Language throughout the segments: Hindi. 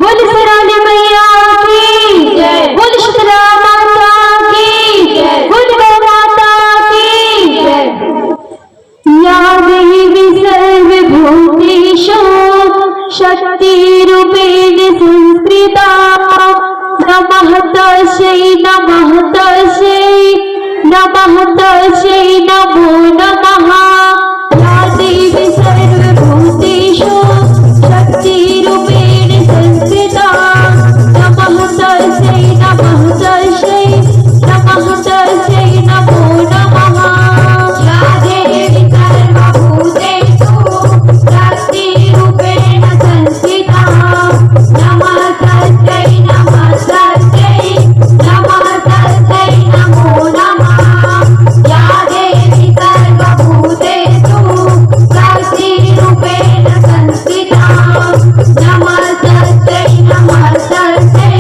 बोल सराने मैया की जय, बोल शीतला माता की जय, बोल गौ माता की जय। या देवी सर्वभूतेषु शक्तिरूपेण संस्कृता नमः तस्यै नमः तस्यै नमः तस्यै नमो नमः। या देवी सर्वभूतेषु शक्तिरूपेण संस्कृता नमः तस्यै नमः तस्यै नमः तस्यै नमो नमः। या देवी सर्वभूतेषु शक्तिरूपेण संस्थिता नमः तस्यै नमः तस्यै नमः तस्यै नमो नमः। या देवी सर्वभूतेषु शक्तिरूपेण संस्थिता नमः तस्यै नमः तस्यै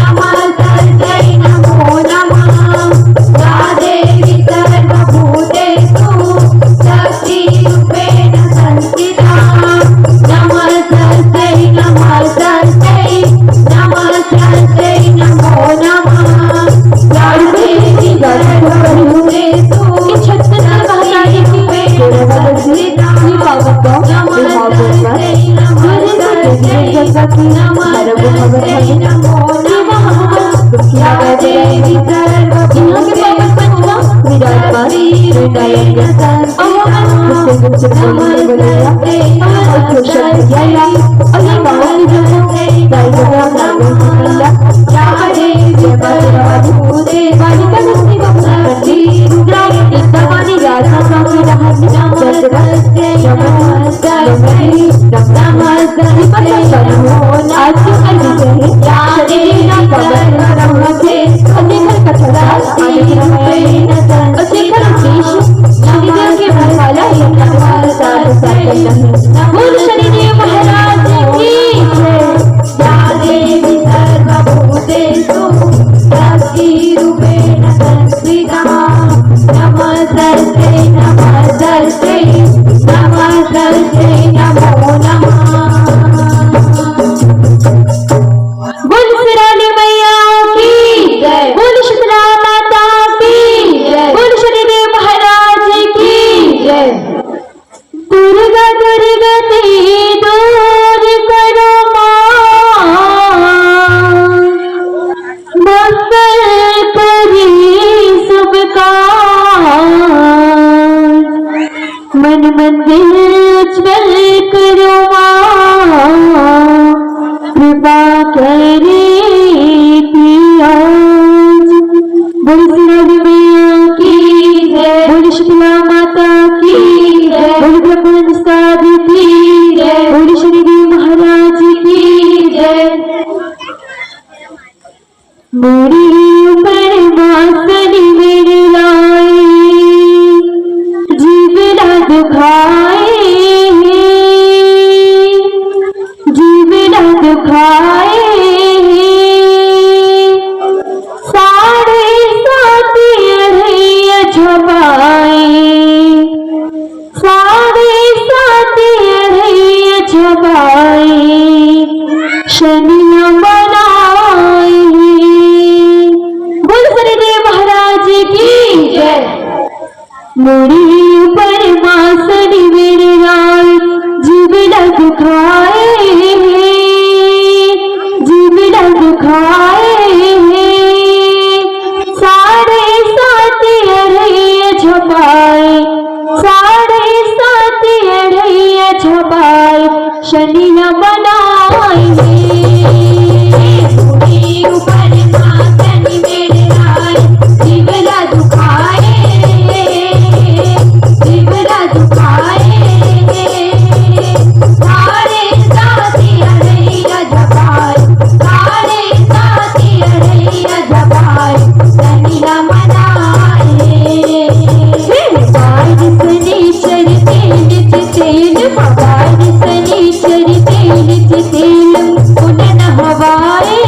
नमः तस्यै नमो नमः। या देवी सर्वभूतेषु शक्तिरूपेण संस्थिता नमः तस्यै नमः तस्यै नमः तस्यै नमो नमः। या देवी सर्वभूतेषु शक्तिरूपेण संस्थिता नमः तस्यै नमः तस्यै नमः तस्यै नमो नमः। या देवी सर्वभूतेषु शक्तिरूपेण संस्थिता बोल शनिदेव महाराज की जय। या देवी सर्वभूतेषु शक्तिरूपेण संस्थिता नमः तस्यै नमः तस्यै नमः तस्यै नमो नमः। बोल सराने मैया की जय, बोल शीतला माता की जय, बोल शनिदेव महाराज की जय। दुर्गा दुर्गति दूर करो मां मंगल करी शुभ काज मन मंदिर उज्ज्वल करो मां कृपा करे आज। बोल सराने मैया की जय, बोल शीतला माता की जय, बोल ब्रह्मन साध की जय, बोल शनिदेव महाराज की जय। मेरी ऊपर मासनी मेरे लाई जीवना दुखाए जीवना दुखाए साढ़े सात अढ़ैया झपाए साढ़े सात अढ़ैया झपाए शनि बनाए। बोल शनिदेव महाराज की जय। मोरी ऊपर मासनी मेरे लाल जीवना दुखाए जीवना दुखाए साढ़े सात अढ़ैया झपाए साढ़े सात अढ़ैया झपाए शनि न बनाए। ऊपर मासनी मेरे लाल जीवना दुखाए जीवना दुखाए साढ़े सात अढ़ैया झपाए साढ़े सात अढ़ैया झपाए शनि न मनाए। शनिचर तेल तेल भगवान शनिचर तेल तेल पुनः हवाए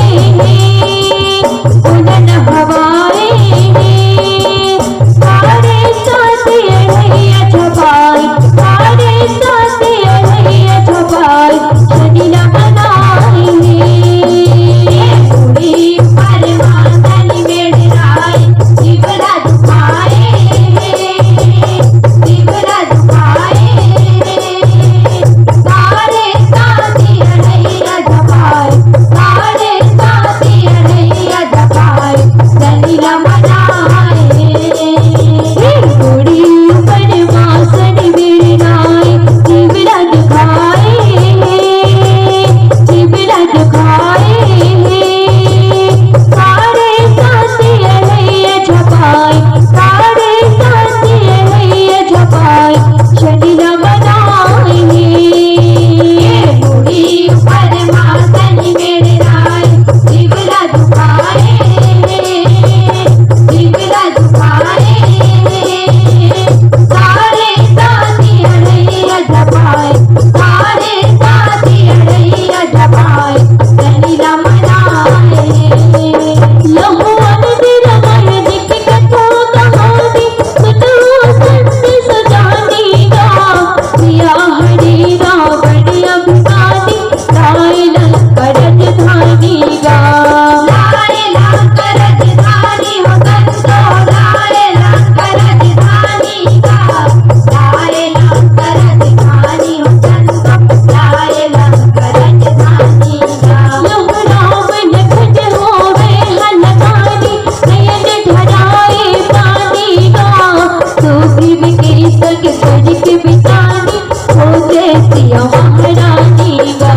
के बितानी हो जय सिया महारानी गा।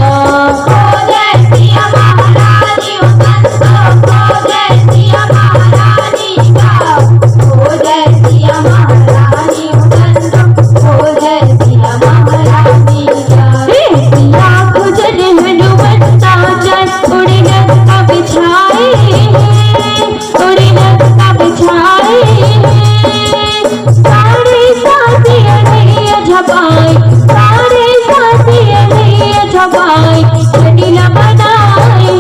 हो जय सिया महारानी हो जय सिया महारानी गा। हो जय सिया महारानी हो जय सिया महारानी गा। सिया गुजर हनुमंता जाए उड़ी लंका बिछाए उड़ी लंका बिछाए सारे साथी अड़ैया झपाए सारे साथी अड़ैया झपाए चटिला बनाए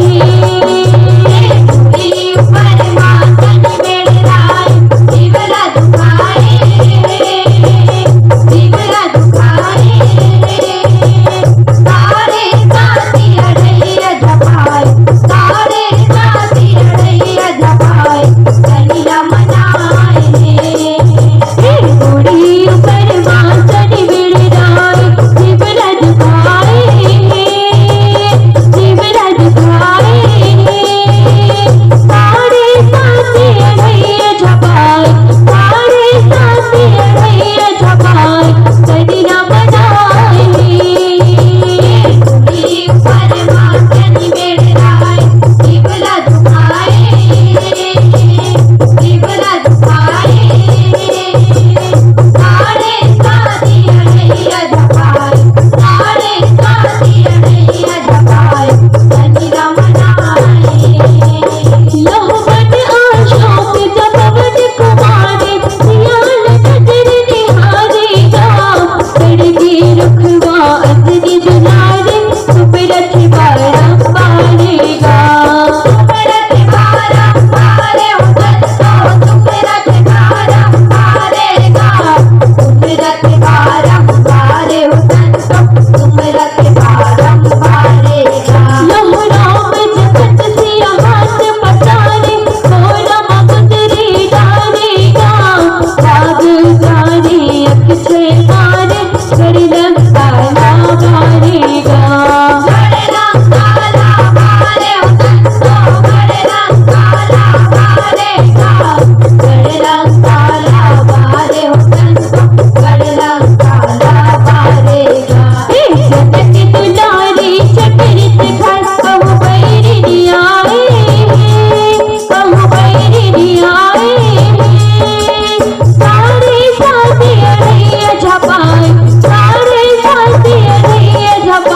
ऊपर मातन बेड़ाए शिवला दुखाए शिवला दुखाए सारे साथी अड़ैया झपाए सारे साथी अड़ैया झपाए चटिला मनाए उड़ी ऊपर मातन बेड़ाए शिवला दुखाए शिवला दुखाए सारे साथी अड़ैया झपाए सारे साथी अड़ैया झपाए चटिला मनाए उड़ी ऊपर मातन बेड़ाए शिवला दुखाए शिवला दुखाए सारे साथी अड़ैया झपाए सारे साथी अड़ैया झपाए चटिला मनाए लहमन अशोक जपवन कुमारे सियाल नजर निहारेगा तड़के रुखवा अजनी जुलारे सुपरत बारा पारेगा सुपरत बारा पारे उधर तो सुपरत बारा पारेगा सुपरत बारा पारे उधर तो सुपरत बारा पारेगा लहरों में जगत सिया हाथ पसारे कोरा मगुदरी डालेगा राग गाने अक्षय मारे गड़लंग काला मारेगा गड़लंग काला मारे उधर तो गड़लंग काला मारेगा गड़लंग काला मारे उधर तो गड़लंग काला मारेगा जनक दुलारी चक्रित घर कहु बैरिनी आए कहु बैरिनी आए सारे साथी अड़ैया झपाए सारे साथी अड़ैया झपाए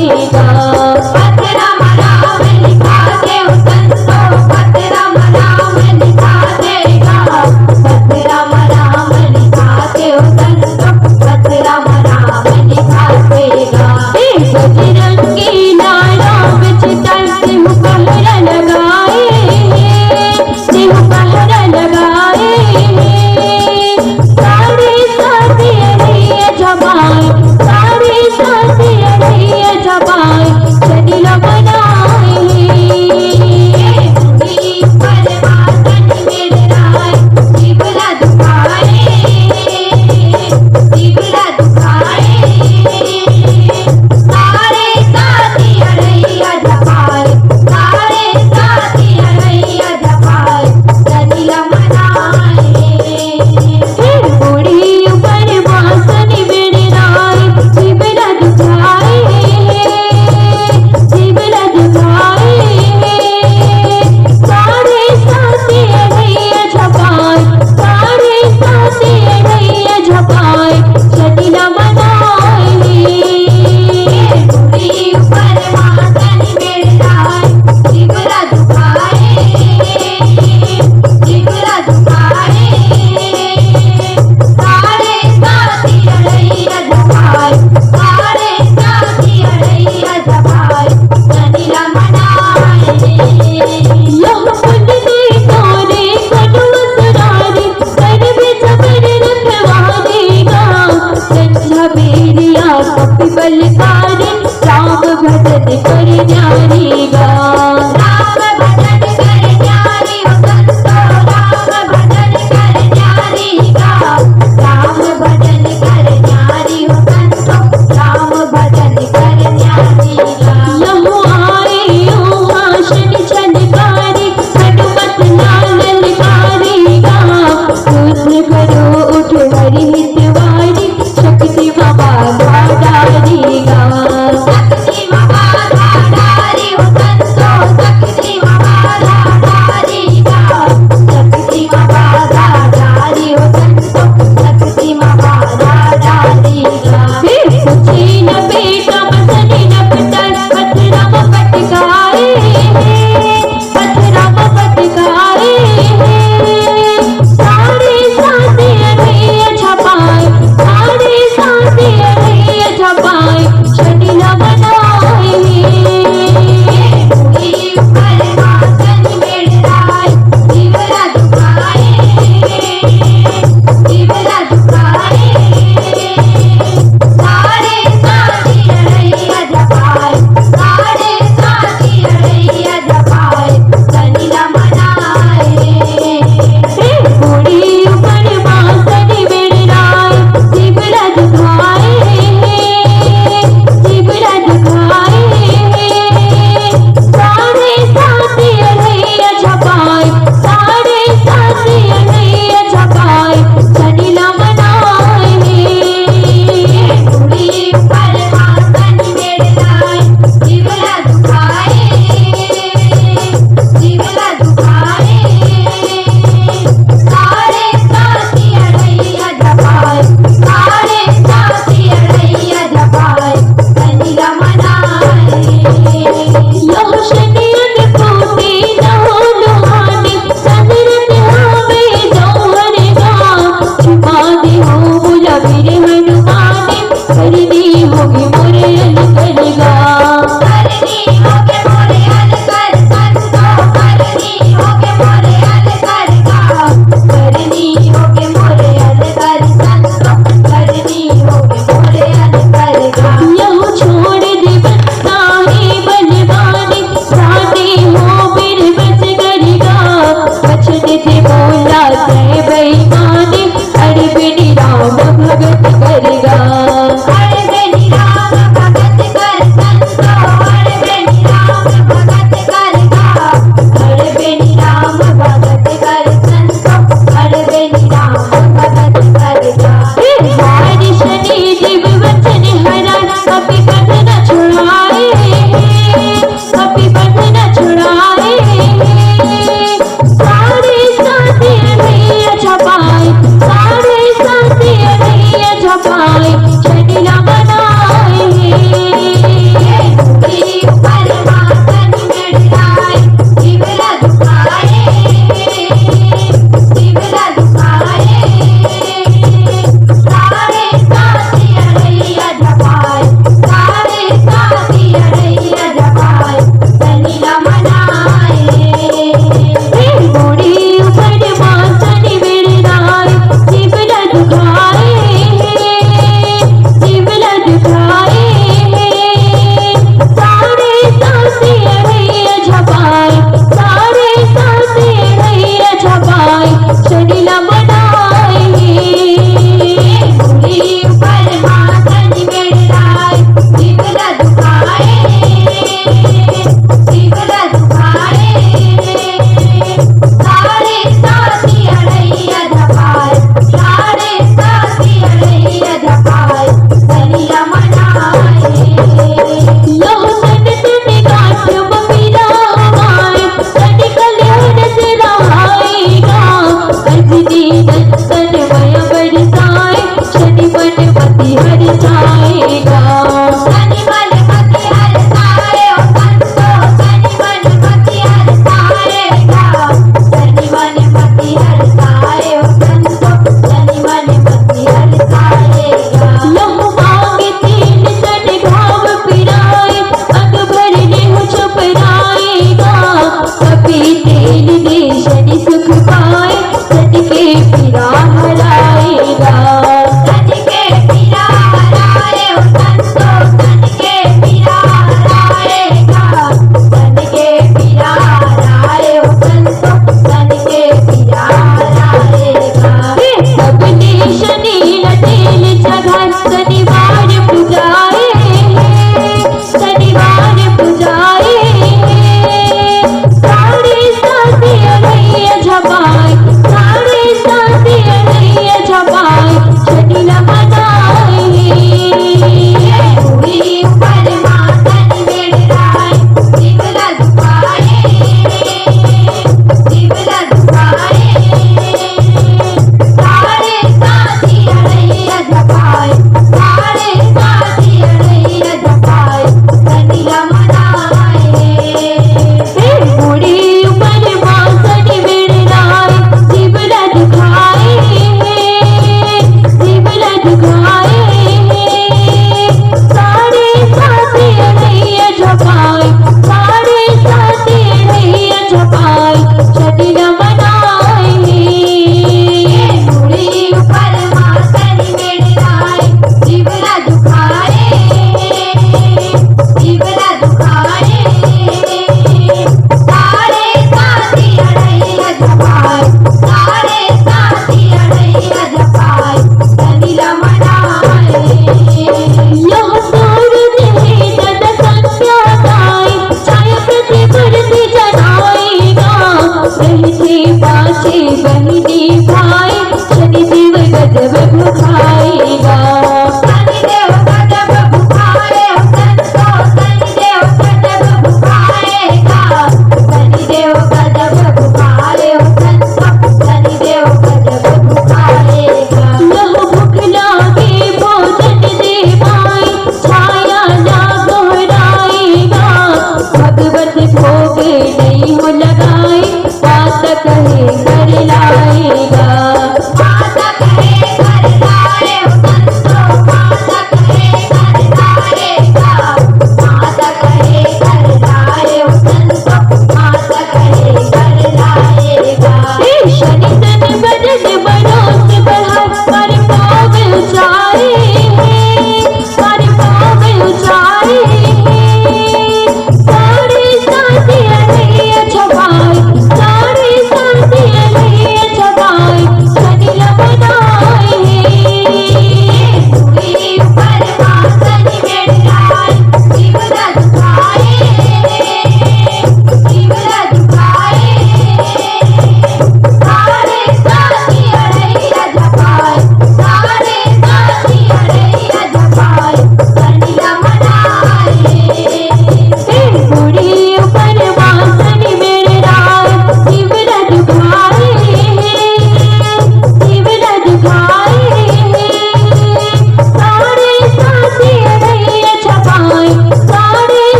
देगा। राम राम लिखा देव संतो, राम राम लिखा देगा। राम राम लिखा देव संतो, राम राम लिखा देगा। बजरंगी नारा बिच सिंह पहरा लगाए, सिंह पहरा लगाए। सारे साथी अरे जबाए, सारे साथी अरे जबाए। चली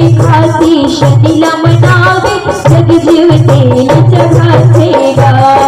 खाती शनीला मनावे जग जीवते न जगाचे गा